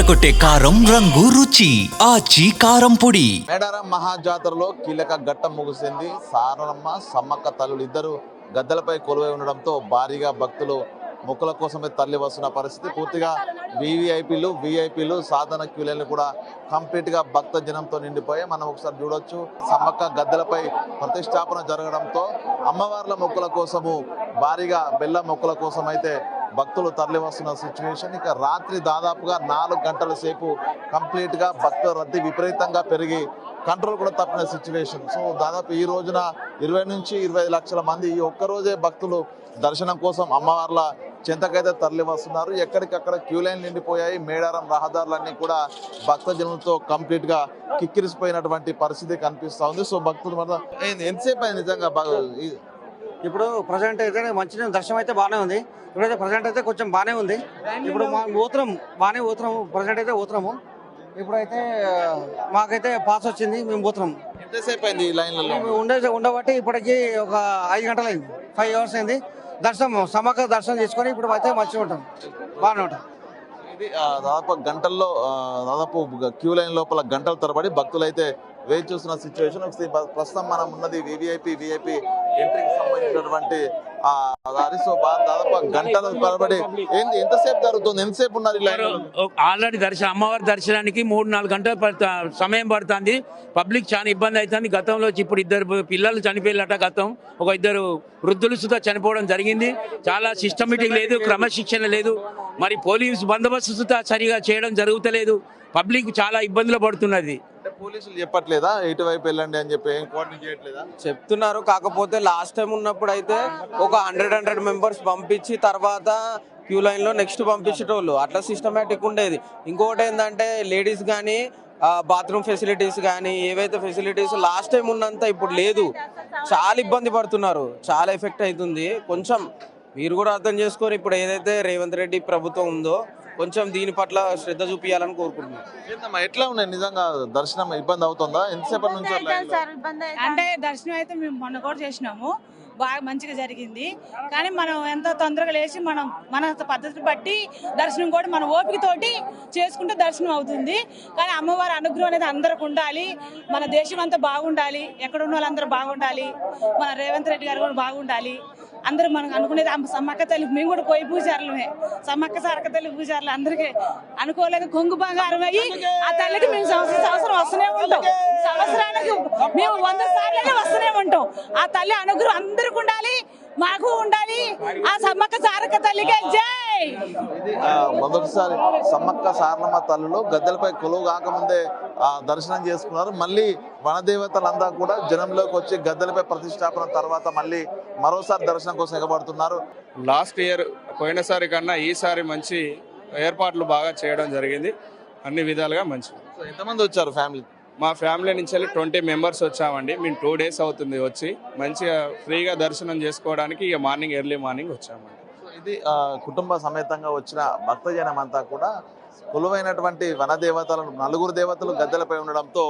అదరకొట్టే కారం రంగు రుచి ఆచి కారం పొడి. మేడారం మహాజాతరలో కీలక ఘట్టం ముగిసింది. సారలమ్మ సమ్మక్క తల్లులు ఇద్దరు గద్దెలపై కొలువై ఉండడంతో భారీగా భక్తులు మొక్కుల కోసమే తరలి వస్తున్న పరిస్థితి. పూర్తిగా విఐపీలు సాధన క్యూలైన్లు కూడా కంప్లీట్ గా భక్త జనంతో నిండిపోయాయి. మనం ఒకసారి చూడొచ్చు, సమ్మక్క గద్దెలపై ప్రతిష్టాపన జరగడంతో అమ్మవార్ల మొక్కుల కోసము భారీగా బెల్ల మొక్కుల కోసం అయితే భక్తులు తరలి వస్తున్న సిచ్యువేషన్. ఇక రాత్రి దాదాపుగా 4 గంటల సేపు కంప్లీట్ గా భక్తుల రద్దీ విపరీతంగా పెరిగి కంట్రోల్ కూడా తప్పిన సిచ్యువేషన్. సో దాదాపు ఈ రోజున 20 నుంచి 25 లక్షల మంది ఈ ఒక్కరోజే భక్తులు దర్శనం కోసం అమ్మవార్ల చెంతకైతే తరలి వస్తున్నారు. ఎక్కడికక్కడ క్యూ లైన్ నిండిపోయాయి. మేడారం రహదారులన్నీ కూడా భక్తజనులతో కంప్లీట్ గా కిక్కిరిసిపోయినటువంటి పరిస్థితి కనిపిస్తా ఉంది. సో భక్తులు ఎంతసేపు అయింది నిజంగా? ఇప్పుడు ప్రజెంట్ అయితే మంచి దర్శనం అయితే బాగానే ఉంది. ఇప్పుడైతే ప్రజెంట్ అయితే కొంచెం బాగానే ఉంది. ఇప్పుడు బాగానే పోతున్నాము. ప్రజెంట్ అయితే పోతున్నాము. ఇప్పుడైతే మాకైతే పాస్ వచ్చింది, మేము పోతున్నాము. ఎంతసేపు అయింది ఈ లైన్లలో? ఉండబట్టి ఇప్పటికి ఒక 5 గంటలు అయింది, 5 అవర్స్ అయింది. దర్శనం సమ్మక్క దర్శనం చేసుకొని ఇప్పుడు అయితే మంచిగా ఉంటాం, బాగానే ఉంటాం. ఇది దాదాపు గంటల్లో దాదాపు క్యూ లైన్ లోపల గంటల తరబడి భక్తులు అయితే వేచి చూస్తున్న సిచ్యువేషన్. ప్రస్తుతం మనం ఉన్నది విఐపి ఎంట్రీకి సంబంధించినటువంటి దాదాపు గంటల తరబడి ఎంతసేపు జరుగుతుంది? ఎంతసేపు ఉన్నారు ఈ లైన్? ఆల్రెడీ అమ్మవారి దర్శనానికి 3-4 గంటల సమయం పడుతుంది. పబ్లిక్ చాలా ఇబ్బంది అవుతుంది. గతంలో ఇప్పుడు 2 పిల్లలు చనిపోయినట. ఒక 2 వృద్ధులు సుధా చనిపోవడం జరిగింది. చాలా సిస్టమేటిక్ లేదు, క్రమశిక్షణ లేదు. మరి పోలీసు బందోబస్తు సుధా సరిగా చేయడం జరుగుతలేదు. పబ్లిక్ చాలా ఇబ్బందులు పడుతున్నది. పోలీసులు చెప్పట్లేదా ఇటువైపు వెళ్ళండి అని చెప్పి? కోఆర్డినేట్ చేయట్లేదా? చెప్తున్నారు. కాకపోతే లాస్ట్ టైం ఉన్నప్పుడు అయితే ఒక 100 మెంబర్స్ పంపించి తర్వాత క్యూ లైన్ లో నెక్స్ట్ పంపించేటోళ్ళు. అట్లా సిస్టమేటిక్ ఉండేది. ఇంకొకటి ఏంటంటే లేడీస్ కానీ బాత్రూమ్ ఫెసిలిటీస్ కానీ ఏవైతే ఫెసిలిటీస్ లాస్ట్ టైం ఉన్నంత ఇప్పుడు లేదు. చాలా ఇబ్బంది పడుతున్నారు, చాలా ఎఫెక్ట్ అవుతుంది. కొంచెం మీరు కూడా అర్థం చేసుకొని ఇప్పుడు ఏదైతే రేవంత్ రెడ్డి ప్రభుత్వం ఉందో కొంచెం దీని పట్ల శ్రద్ధ చూపించాలని కోరుకుంటున్నాను. ఎట్లా ఉన్నాయి నిజంగా? దర్శనం ఇబ్బంది అవుతుందా? ఎంతసేపటి నుంచి? అంటే దర్శనం అయితే మేము మొన్న కూడా చేసినాము, బాగా మంచిగా జరిగింది. కానీ మనం ఎంత తొందరగా లేచి మన పద్ధతిని బట్టి దర్శనం కూడా మన ఓపిక తోటి చేసుకుంటే దర్శనం అవుతుంది. కానీ అమ్మవారి అనుగ్రహం అనేది అందరికి ఉండాలి. మన దేశం అంతా బాగుండాలి, ఎక్కడ ఉన్న వాళ్ళందరూ బాగుండాలి. మన రేవంత్ రెడ్డి గారు కూడా బాగుండాలి. అందరూ మనకు అనుకునేది సమ్మక్క తల్లి. మేము కూడా పోయి పూజారులమే, సమ్మక్క సారక్క తల్లి పూజారులు. అందరికీ అనుకోలేదు కొంగు బంగారం అయ్యి ఆ తల్లికి మేము సంవత్సరం వస్తూనే ఉంటాం. సంవత్సరానికి మేము 100 సార్లు వస్తూనే ఉంటాం. ఆ తల్లి అనుగ్రహం అందరికి ఉండాలి, మాకు ఉండాలి. ఆ సమ్మక్క సారక్క తల్లికి జై. ఇది మొదటిసారి సమ్మక్క సారలమ్మ తల్లులు గద్దెలపై కొలువు కాకముందే దర్శనం చేసుకున్నారు. మళ్ళీ వనదేవతలంతా కూడా జనంలోకి వచ్చి గద్దెలపై ప్రతిష్టాపన తర్వాత మళ్ళీ మరోసారి దర్శనం కోసం ఎగబడుతున్నారు. లాస్ట్ ఇయర్ పోయినసారి కన్నా ఈసారి మంచి ఏర్పాట్లు బాగా చేయడం జరిగింది. అన్ని విధాలుగా మంచి. ఎంతమంది వచ్చారు ఫ్యామిలీ? మా ఫ్యామిలీ నుంచి 20 మెంబర్స్ వచ్చామండి. మేము 2 డేస్ అవుతుంది వచ్చి. మంచిగా ఫ్రీగా దర్శనం చేసుకోవడానికి ఇక ఎర్లీ మార్నింగ్ వచ్చామండి. ఇది కుటుంబ సమేతంగా వచ్చిన భక్తజనం అంతా కూడా కొలువైనటువంటి వనదేవతలను 4 దేవతలు గద్దెలపై ఉండడంతో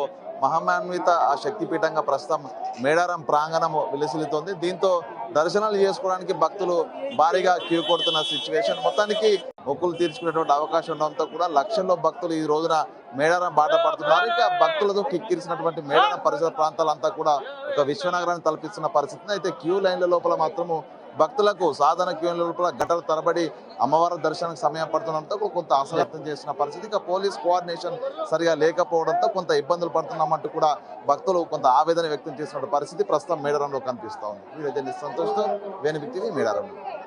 మహామాన్విత ఆ శక్తిపీఠంగా ప్రస్తుతం మేడారం ప్రాంగణము విలసిల్లుతోంది. దీంతో దర్శనాలు చేసుకోవడానికి భక్తులు భారీగా క్యూ కొడుతున్న సిచ్యువేషన్. మొత్తానికి మొక్కులు తీర్చుకునేటువంటి అవకాశం ఉండడంతో కూడా లక్షల్లో భక్తులు ఈ రోజున మేడారం బాట పడుతున్నారు. ఇక భక్తులతో కిక్కిరిసినటువంటి మేడారం పరిసర ప్రాంతాలంతా కూడా ఒక విశ్వనగరాన్ని తలపిస్తున్న పరిస్థితి. అయితే క్యూ లైన్ల లోపల మాత్రము భక్తులకు సాధన క్యూ లైన్ల లోపల గంటల తరబడి అమ్మవారి దర్శనానికి సమయం పడుతుండడంతో కొంత ఆశ వ్యక్తం చేసిన పరిస్థితి. ఇక పోలీస్ కోఆర్డినేషన్ సరిగా లేకపోవడంతో కొంత ఇబ్బందులు పడుతున్నామంటూ కూడా భక్తులు కొంత ఆవేదన వ్యక్తం చేసిన పరిస్థితి ప్రస్తుతం మేడారంలో కనిపిస్తా ఉంది. సంతోష్ తో వేణువిక్తివి, మేడారం.